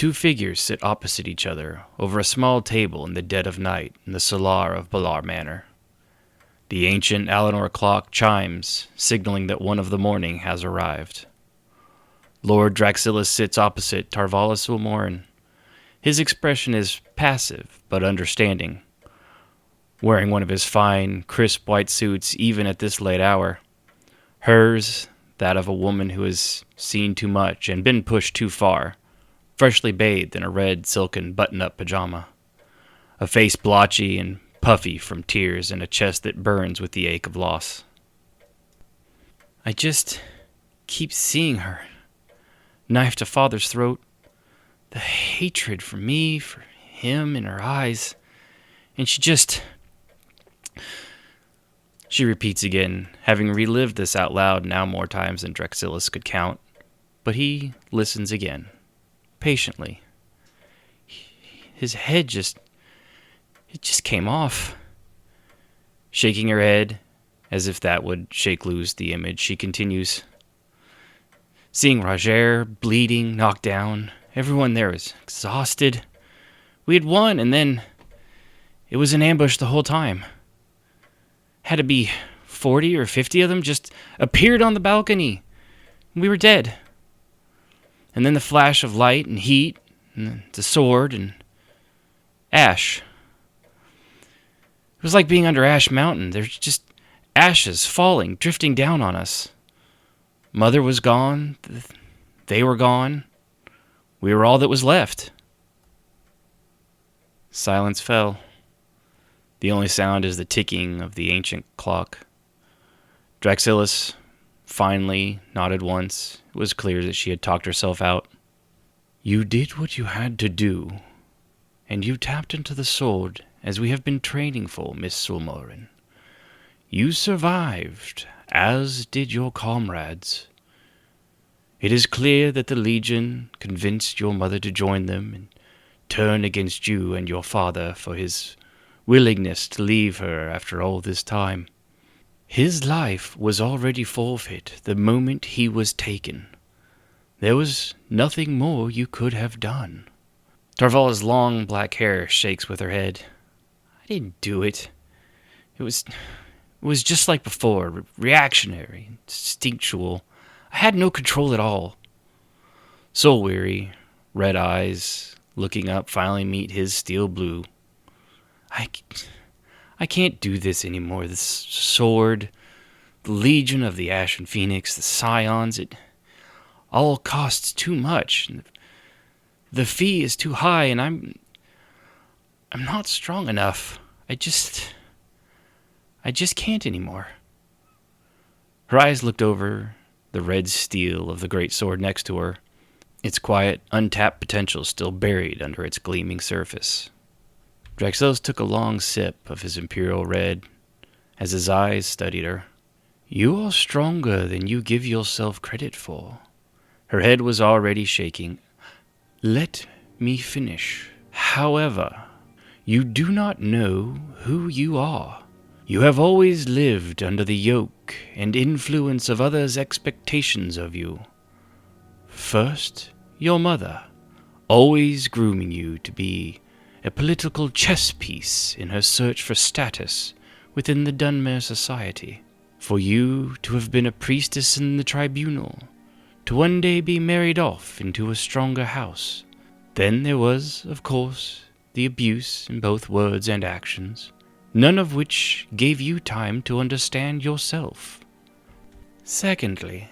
Two figures sit opposite each other over a small table in the dead of night in the solar of Balar Manor. The ancient Alinor clock chimes, signaling that one of the morning has arrived. Lord Draxillus sits opposite Tarvala Sulmorin. His expression is passive but understanding, wearing one of his fine, crisp white suits even at this late hour. Hers, that of a woman who has seen too much and been pushed too far, freshly bathed in a red silken button-up pajama. A face blotchy and puffy from tears and a chest that burns with the ache of loss. I just keep seeing her. Knife to father's throat. The hatred for me, for him in her eyes. And she repeats again, having relived this out loud now more times than Draxillus could count. But he listens again, patiently. His head just came off. Shaking her head, as if that would shake loose the image, she continues. Seeing Roger bleeding, knocked down, everyone there is exhausted. We had won, and then it was an ambush the whole time. Had to be 40 or 50 of them just appeared on the balcony. We were dead. And then the flash of light and heat, and the sword, and ash. It was like being under Ash Mountain. There's just ashes falling, drifting down on us. Mother was gone. They were gone. We were all that was left. Silence fell. The only sound is the ticking of the ancient clock. Draxillus finally nodded once. It was clear that she had talked herself out. You did what you had to do, and you tapped into the sword as we have been training for, Miss Sulmorin. You survived, as did your comrades. It is clear that the Legion convinced your mother to join them and turn against you and your father for his willingness to leave her after all this time. His life was already forfeit the moment he was taken. There was nothing more you could have done. Tarvala's long black hair shakes with her head. I didn't do it. It was just like before, reactionary, instinctual. I had no control at all. Soul weary, red eyes, looking up, finally meet his steel blue. I can't do this anymore. This sword, the Legion of the Ashen Phoenix, the Scions, it all costs too much. The fee is too high, and I'm not strong enough. I just can't anymore. Her eyes looked over the red steel of the great sword next to her, its quiet, untapped potential still buried under its gleaming surface. Draxillus took a long sip of his imperial red as his eyes studied her. You are stronger than you give yourself credit for. Her head was already shaking. Let me finish. However, you do not know who you are. You have always lived under the yoke and influence of others' expectations of you. First, your mother, always grooming you to be a political chess piece in her search for status within the Dunmer society. For you to have been a priestess in the tribunal, to one day be married off into a stronger house. Then there was, of course, the abuse in both words and actions, none of which gave you time to understand yourself. Secondly,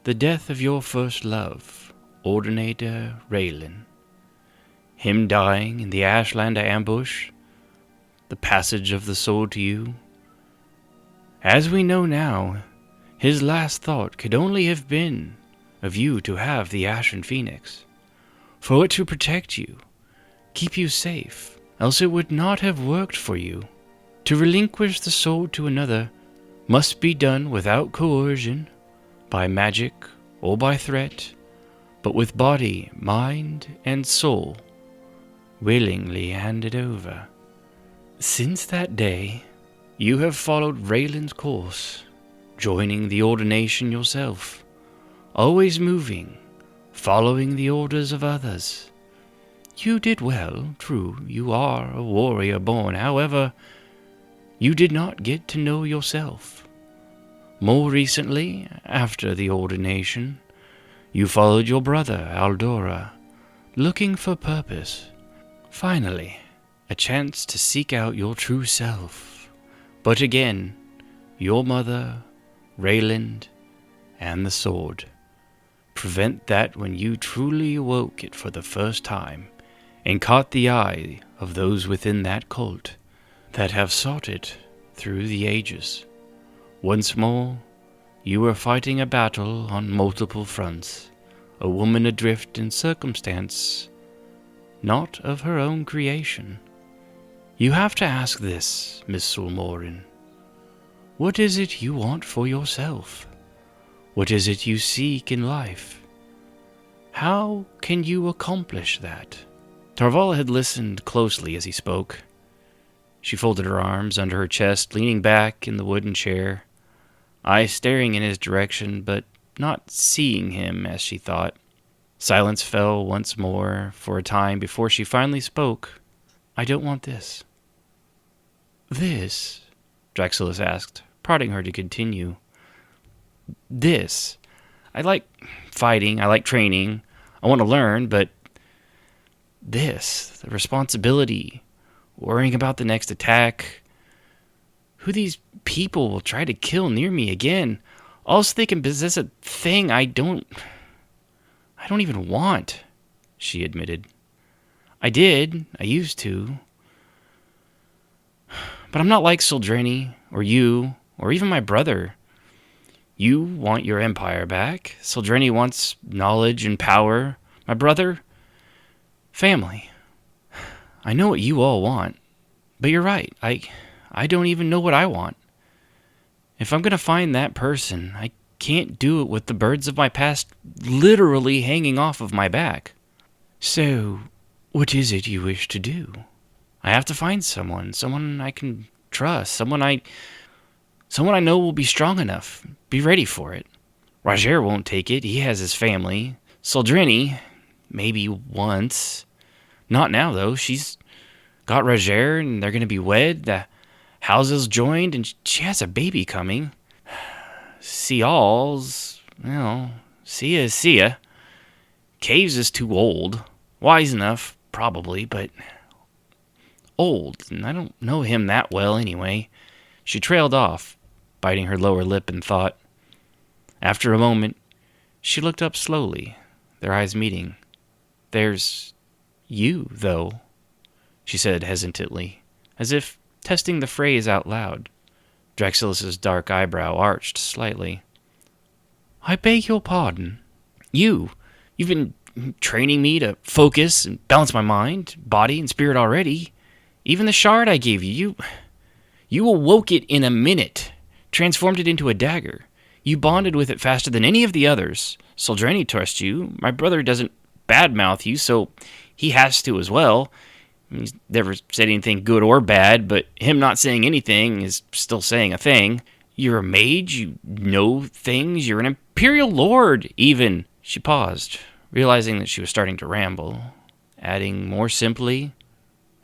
the death of your first love, Ordinator Raylan. Him dying in the Ashlander ambush, the passage of the sword to you. As we know now, his last thought could only have been of you to have the Ashen Phoenix, for it to protect you, keep you safe, else it would not have worked for you. To relinquish the sword to another must be done without coercion, by magic or by threat, but with body, mind, and soul willingly handed over. Since that day, you have followed Raylan's course, joining the ordination yourself, always moving, following the orders of others, You did well, true, you are a warrior born. However, you did not get to know yourself. More recently, after the ordination, you followed your brother, Aldora, looking for purpose. Finally, a chance to seek out your true self. But again, your mother, Rayland, and the sword prevent that when you truly awoke it for the first time and caught the eye of those within that cult that have sought it through the ages. Once more, you are fighting a battle on multiple fronts, a woman adrift in circumstance not of her own creation. You have to ask this, Miss Sulmorin. What is it you want for yourself? What is it you seek in life? How can you accomplish that? Tarvala had listened closely as he spoke. She folded her arms under her chest, leaning back in the wooden chair, eyes staring in his direction, but not seeing him as she thought. Silence fell once more for a time before she finally spoke. I don't want this. This? Draxilis asked, prodding her to continue. This. I like fighting, I like training, I want to learn, but this, the responsibility, worrying about the next attack, who these people will try to kill near me again, all so they can possess a thing I don't even want, she admitted. I used to. But I'm not like Sildreni, or you, or even my brother. You want your empire back. Sildreni wants knowledge and power. My brother, family. I know what you all want, but you're right. I don't even know what I want. If I'm going to find that person, I can't do it with the birds of my past literally hanging off of my back. So, what is it you wish to do? I have to find someone I can trust, someone I know will be strong enough, be ready for it. Roger won't take it, he has his family. Sildreni, maybe once. Not now, though. She's got Roger, and they're going to be wed. The houses joined, and she has a baby coming. Sial's, Sia is Sia. Caves is too old. Wise enough, probably, but old, and I don't know him that well anyway. She trailed off, biting her lower lip in thought. After a moment, she looked up slowly, their eyes meeting. There's you, though, she said hesitantly, as if testing the phrase out loud. Draxilis' dark eyebrow arched slightly. I beg your pardon. You've been training me to focus and balance my mind, body, and spirit already. Even the shard I gave you awoke it in a minute, transformed it into a dagger. You bonded with it faster than any of the others. Sildreni trusts you. My brother doesn't badmouth you, so he has to as well. He's never said anything good or bad, but him not saying anything is still saying a thing. You're a mage, you know things, you're an imperial lord, even. She paused, realizing that she was starting to ramble, adding more simply,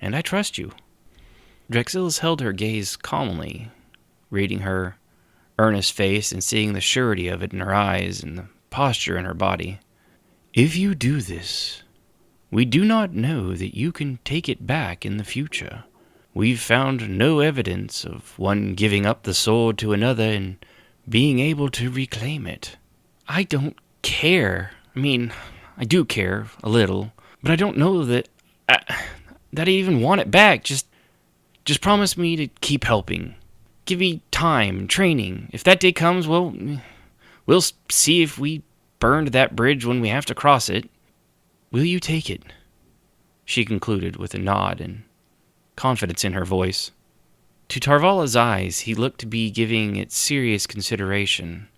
and I trust you. Draxilis held her gaze calmly, reading her earnest face and seeing the surety of it in her eyes and the posture in her body. If you do this, we do not know that you can take it back in the future. We've found no evidence of one giving up the sword to another and being able to reclaim it. I don't care. I do care a little, but I don't know that I even want it back. Just promise me to keep helping. Give me time and training. If that day comes, well, we'll see if we burned that bridge when we have to cross it. Will you take it? She concluded with a nod and confidence in her voice. To Tarvala's eyes, he looked to be giving it serious consideration.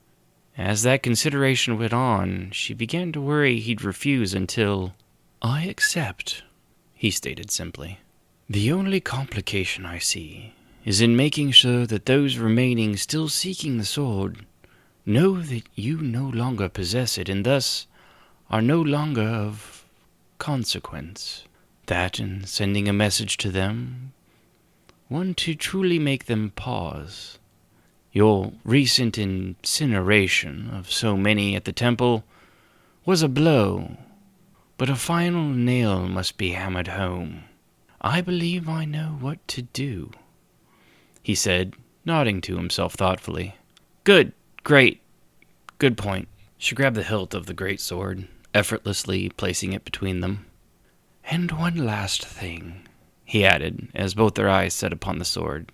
As that consideration went on, she began to worry he'd refuse until, I accept, he stated simply. The only complication I see is in making sure that those remaining still seeking the sword know that you no longer possess it and thus are no longer of consequence. That and sending a message to them, one to truly make them pause. Your recent incineration of so many at the temple was a blow, but a final nail must be hammered home. I believe I know what to do, he said, nodding to himself thoughtfully. Good, great, good point. She grabbed the hilt of the great sword, effortlessly placing it between them. And one last thing, he added, as both their eyes set upon the sword,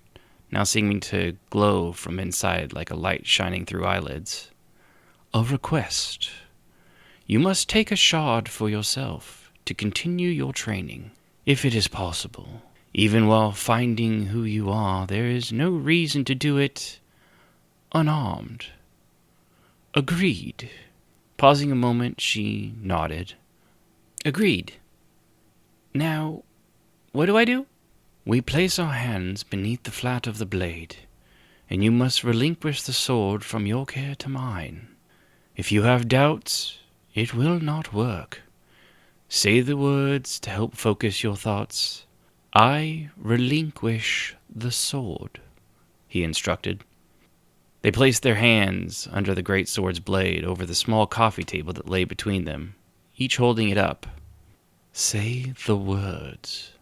now seeming to glow from inside like a light shining through eyelids. A request. You must take a shard for yourself to continue your training, if it is possible. Even while finding who you are, there is no reason to do it unarmed. Agreed. Pausing a moment, she nodded. Agreed. Now, what do I do? We place our hands beneath the flat of the blade, and you must relinquish the sword from your care to mine. If you have doubts, it will not work. Say the words to help focus your thoughts. I relinquish the sword, he instructed. They placed their hands under the great sword's blade over the small coffee table that lay between them, each holding it up. Say the words.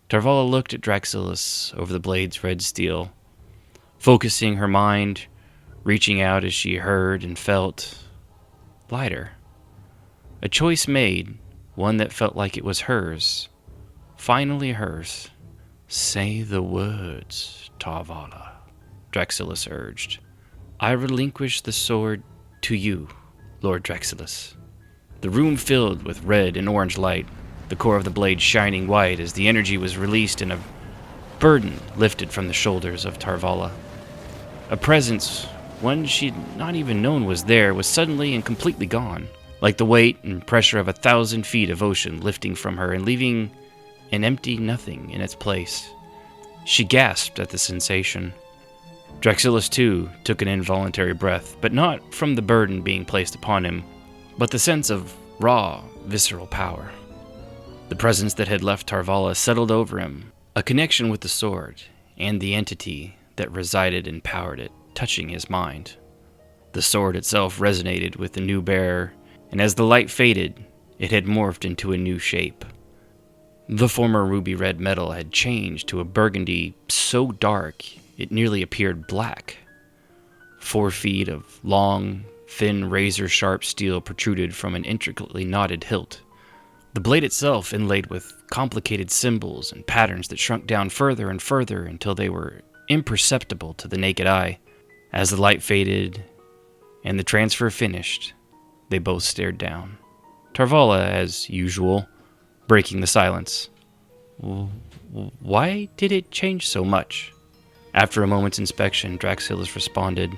Tarvala looked at Draxilis over the blade's red steel, focusing her mind, reaching out as she heard and felt lighter. A choice made, one that felt like it was hers, finally hers. Say the words, Tarvala, Draxilis urged. I relinquish the sword to you, Lord Draxilis. The room filled with red and orange light, the core of the blade shining white as the energy was released and a burden lifted from the shoulders of Tarvala. A presence, one she'd not even known was there, was suddenly and completely gone, like the weight and pressure of 1,000 feet of ocean lifting from her and leaving an empty nothing in its place. She gasped at the sensation. Draxilis, too, took an involuntary breath, but not from the burden being placed upon him, but the sense of raw, visceral power. The presence that had left Tarvala settled over him, a connection with the sword and the entity that resided and powered it, touching his mind. The sword itself resonated with the new bearer, and as the light faded, it had morphed into a new shape. The former ruby-red metal had changed to a burgundy so dark it nearly appeared black. 4 feet of long, thin, razor-sharp steel protruded from an intricately knotted hilt. The blade itself inlaid with complicated symbols and patterns that shrunk down further and further until they were imperceptible to the naked eye. As the light faded and the transfer finished, they both stared down. Tarvala, as usual, breaking the silence. Why did it change so much? After a moment's inspection, Draxilis responded,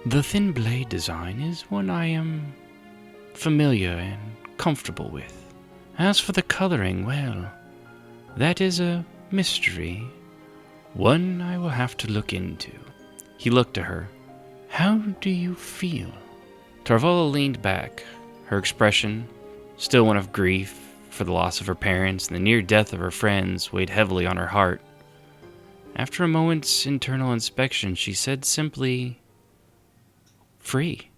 The thin blade design is one I am familiar and comfortable with. As for the coloring, well, that is a mystery. One I will have to look into. He looked to her. How do you feel? Tarvala leaned back, her expression, still one of grief for the loss of her parents and the near death of her friends, weighed heavily on her heart. After a moment's internal inspection, she said simply, Free.